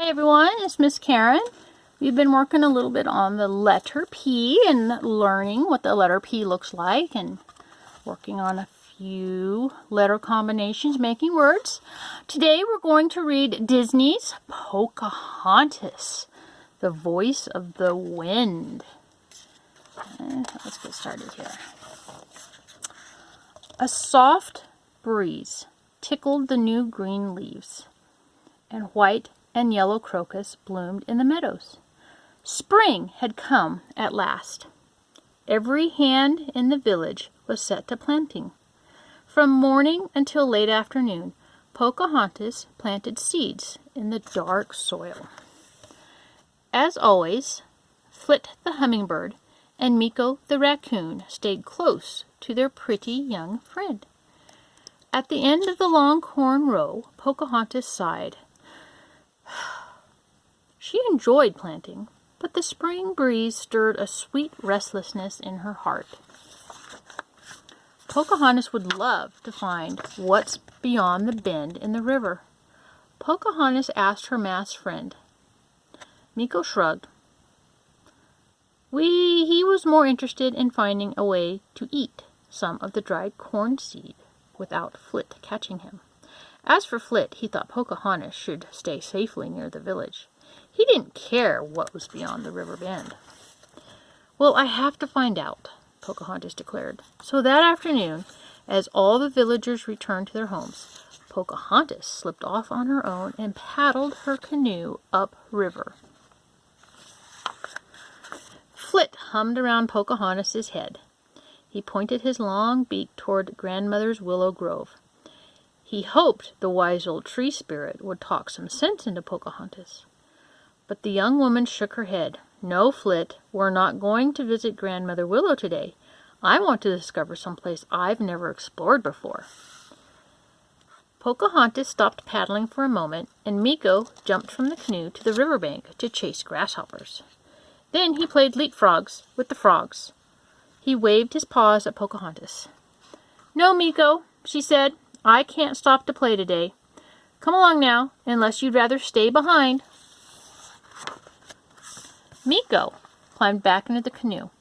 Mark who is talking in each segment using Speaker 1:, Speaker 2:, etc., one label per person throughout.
Speaker 1: Hi everyone, it's Miss Karen. We've been working a little bit on the letter P and learning what the letter P looks like and working on a few letter combinations, making words. Today we're going to read Disney's Pocohontas, the voice of the wind. Let's get started here. A soft breeze tickled the new green leaves, and white and yellow crocus bloomed in the meadows. Spring had come at last. Every hand in the village was set to planting. From morning until late afternoon, Pocohontas planted seeds in the dark soil. As always, Flit the hummingbird and Meeko the raccoon stayed close to their pretty young friend. At the end of the long corn row, Pocohontas sighed. She enjoyed planting, but the spring breeze stirred a sweet restlessness in her heart. Pocahontas would love to find what's beyond the bend in the river. Pocahontas asked her masked friend. Meeko shrugged. He was more interested in finding a way to eat some of the dried corn seed without Flit catching him. As for Flit, he thought Pocahontas should stay safely near the village. He didn't care what was beyond the river bend. Well, I have to find out, Pocahontas declared. So that afternoon, as all the villagers returned to their homes, Pocahontas slipped off on her own and paddled her canoe upriver. Flit hummed around Pocahontas' head. He pointed his long beak toward Grandmother's willow grove. He hoped the wise old tree spirit would talk some sense into Pocahontas. But the young woman shook her head. No, Flit, we're not going to visit Grandmother Willow today. I want to discover some place I've never explored before. Pocahontas stopped paddling for a moment, and Meeko jumped from the canoe to the riverbank to chase grasshoppers. Then he played leapfrogs with the frogs. He waved his paws at Pocahontas. No, Meeko, she said. I can't stop to play today. Come along now, unless you'd rather stay behind. Meeko climbed back into the canoe,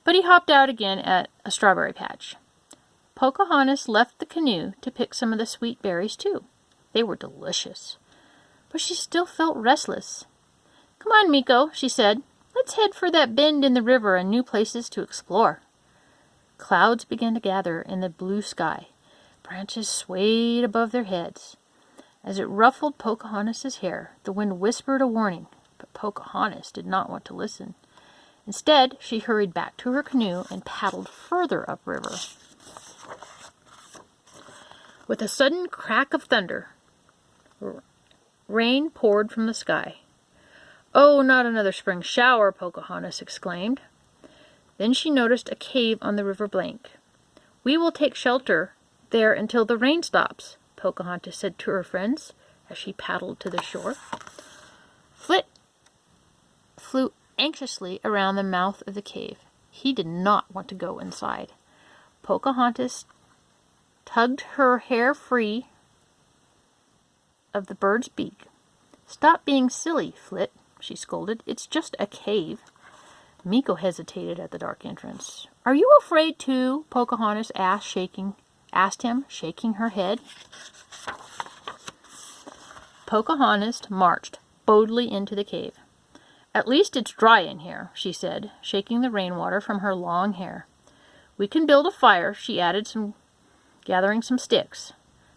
Speaker 1: but he hopped out again at a strawberry patch. Pocahontas left the canoe to pick some of the sweet berries too. They were delicious, but she still felt restless. Come on, Meeko, she said. Let's head for that bend in the river and new places to explore. Clouds began to gather in the blue sky. Branches swayed above their heads. As it ruffled Pocahontas' hair, the wind whispered a warning, but Pocahontas did not want to listen. Instead, she hurried back to her canoe and paddled further upriver. With a sudden crack of thunder, rain poured from the sky. Oh, not another spring shower, Pocahontas exclaimed. Then she noticed a cave on the river bank. We will take shelter there until the rain stops, Pocahontas said to her friends as she paddled to the shore. Flit flew anxiously around the mouth of the cave. He did not want to go inside. Pocahontas tugged her hair free of the bird's beak. Stop being silly, Flit, she scolded. It's just a cave. Meeko hesitated at the dark entrance. Are you afraid too? Pocahontas asked him, shaking her head. Pocahontas marched boldly into the cave. At least it's dry in here, she said, shaking the rainwater from her long hair. We can build a fire, she added, gathering some sticks.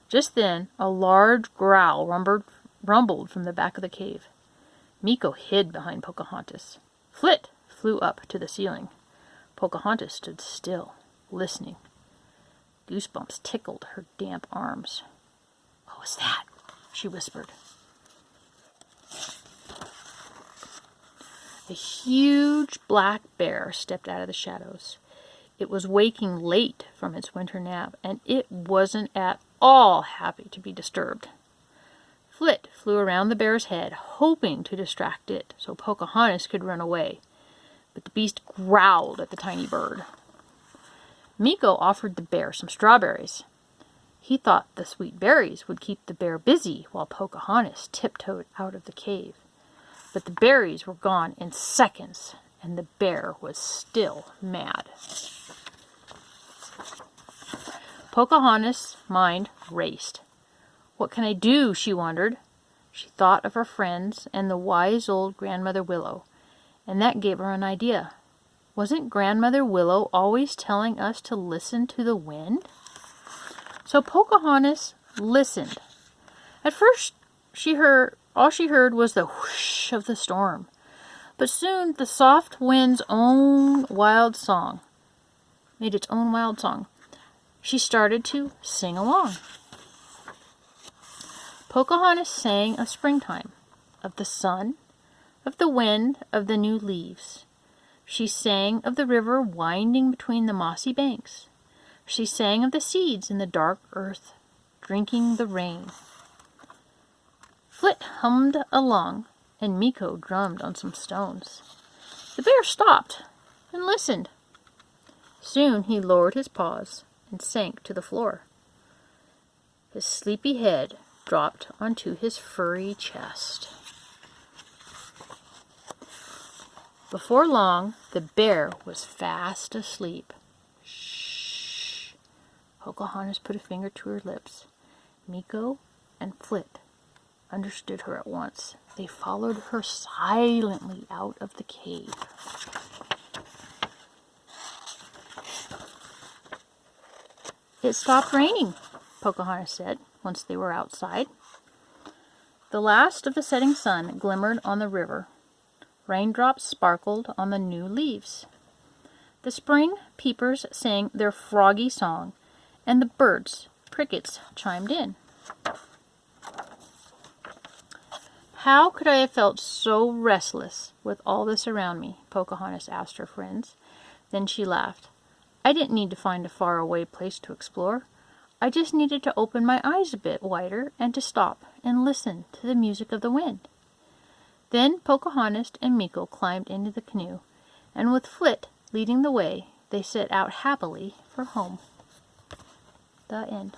Speaker 1: Just then, a large growl rumbled from the back of the cave. Meeko hid behind Pocahontas. Flit flew up to the ceiling. Pocahontas stood still, listening. Goosebumps tickled her damp arms. What was that? She whispered. A huge black bear stepped out of the shadows. It was waking late from its winter nap, and it wasn't at all happy to be disturbed. Flit flew around the bear's head, hoping to distract it so Pocahontas could run away. But the beast growled at the tiny bird. Meeko offered the bear some strawberries. He thought the sweet berries would keep the bear busy while Pocahontas tiptoed out of the cave. But the berries were gone in seconds, and the bear was still mad. Pocahontas' mind raced. What can I do? She wondered. She thought of her friends and the wise old Grandmother Willow, and that gave her an idea. Wasn't Grandmother Willow always telling us to listen to the wind? So Pocahontas listened. At first, all she heard was the whoosh of the storm. But soon the soft wind's own wild song made its own wild song. She started to sing along. Pocahontas sang of springtime, of the sun, of the wind, of the new leaves. She sang of the river winding between the mossy banks. She sang of the seeds in the dark earth, drinking the rain. Flit hummed along, and Meeko drummed on some stones. The bear stopped and listened. Soon he lowered his paws and sank to the floor. His sleepy head dropped onto his furry chest. Before long, the bear was fast asleep. Shh! Pocahontas put a finger to her lips. Meeko and Flit understood her at once. They followed her silently out of the cave. It stopped raining, Pocahontas said, once they were outside. The last of the setting sun glimmered on the river. Raindrops sparkled on the new leaves. The spring peepers sang their froggy song, and the birds, crickets, chimed in. How could I have felt so restless with all this around me? Pocahontas asked her friends. Then she laughed. I didn't need to find a faraway place to explore. I just needed to open my eyes a bit wider and to stop and listen to the music of the wind. Then Pocahontas and Meeko climbed into the canoe, and with Flit leading the way, they set out happily for home. The end.